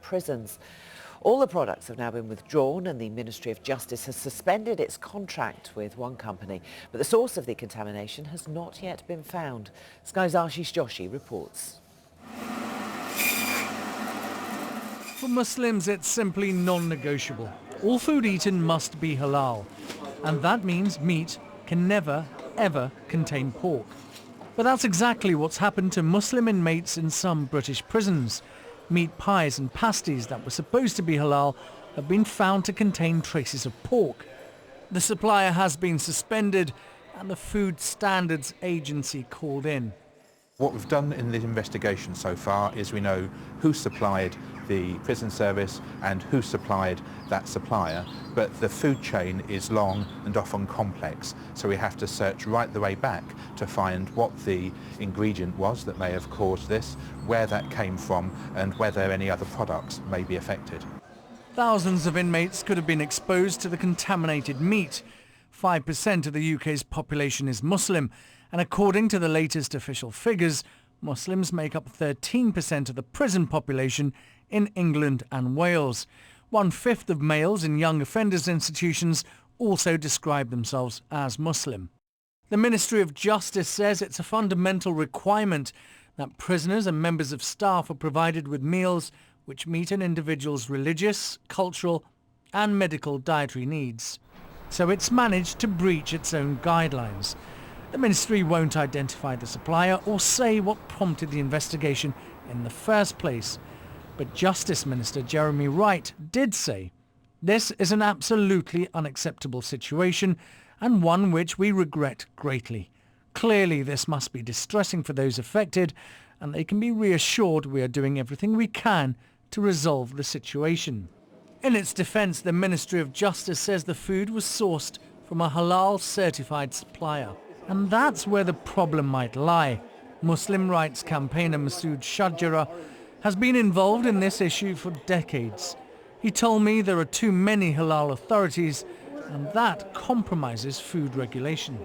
prisons. All the products have now been withdrawn and the Ministry of Justice has suspended its contract with one company. But the source of the contamination has not yet been found. Sky's Ashish Joshi reports. For Muslims, it's simply non-negotiable. All food eaten must be halal. And that means meat can never, ever contain pork. But that's exactly what's happened to Muslim inmates in some British prisons. Meat pies and pasties that were supposed to be halal have been found to contain traces of pork. The supplier has been suspended and the Food Standards Agency called in. What we've done in the investigation so far is we know who supplied the prison service and who supplied that supplier, but the food chain is long and often complex, so we have to search right the way back to find what the ingredient was that may have caused this, where that came from, and whether any other products may be affected. Thousands of inmates could have been exposed to the contaminated meat. 5% of the UK's population is Muslim, and according to the latest official figures, Muslims make up 13% of the prison population in England and Wales. 1/5 of males in young offenders institutions also describe themselves as Muslim. The Ministry of Justice says it's a fundamental requirement that prisoners and members of staff are provided with meals which meet an individual's religious, cultural and medical dietary needs. So it's managed to breach its own guidelines. The ministry won't identify the supplier or say what prompted the investigation in the first place. But Justice Minister Jeremy Wright did say, "This is an absolutely unacceptable situation and one which we regret greatly. Clearly this must be distressing for those affected and they can be reassured we are doing everything we can to resolve the situation." In its defence, the Ministry of Justice says the food was sourced from a halal certified supplier. And that's where the problem might lie. Muslim rights campaigner Masood Shajara has been involved in this issue for decades. He told me there are too many halal authorities and that compromises food regulation.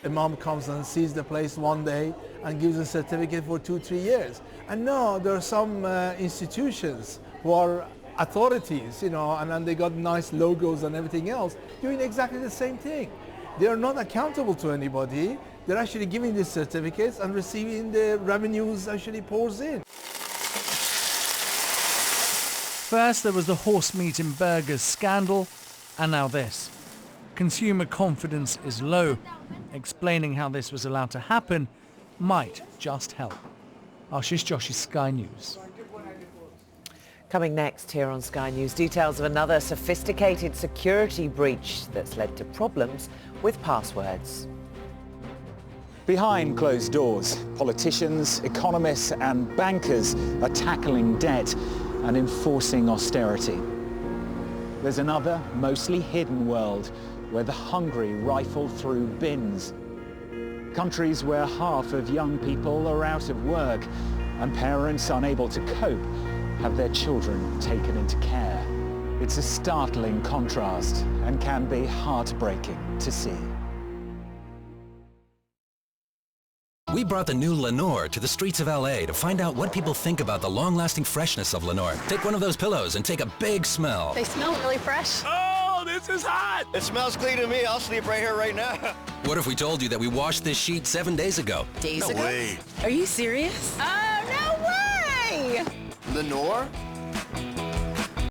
Imam comes and sees the place one day and gives a certificate for 2-3 years. And now there are some institutions who are authorities, and then they got nice logos and everything else, doing exactly the same thing. They are not accountable to anybody. They're actually giving these certificates and receiving the revenues actually pours in. First there was the horse meat in burgers scandal, and now this. Consumer confidence is low. Explaining how this was allowed to happen might just help. Ashish Joshi, Sky News. Coming next here on Sky News, details of another sophisticated security breach that's led to problems with passwords. Behind closed doors, politicians, economists and bankers are tackling debt and enforcing austerity. There's another, mostly hidden world where the hungry rifle through bins. Countries where half of young people are out of work and parents unable to cope have their children taken into care. It's a startling contrast and can be heartbreaking to see. We brought the new Lenore to the streets of LA to find out what people think about the long-lasting freshness of Lenore. Take one of those pillows and take a big smell. They smell really fresh. Oh, this is hot! It smells clean to me. I'll sleep right here right now. What if we told you that we washed this sheet 7 days ago? Days no ago? way. Are you serious? Oh, no way! Lenore?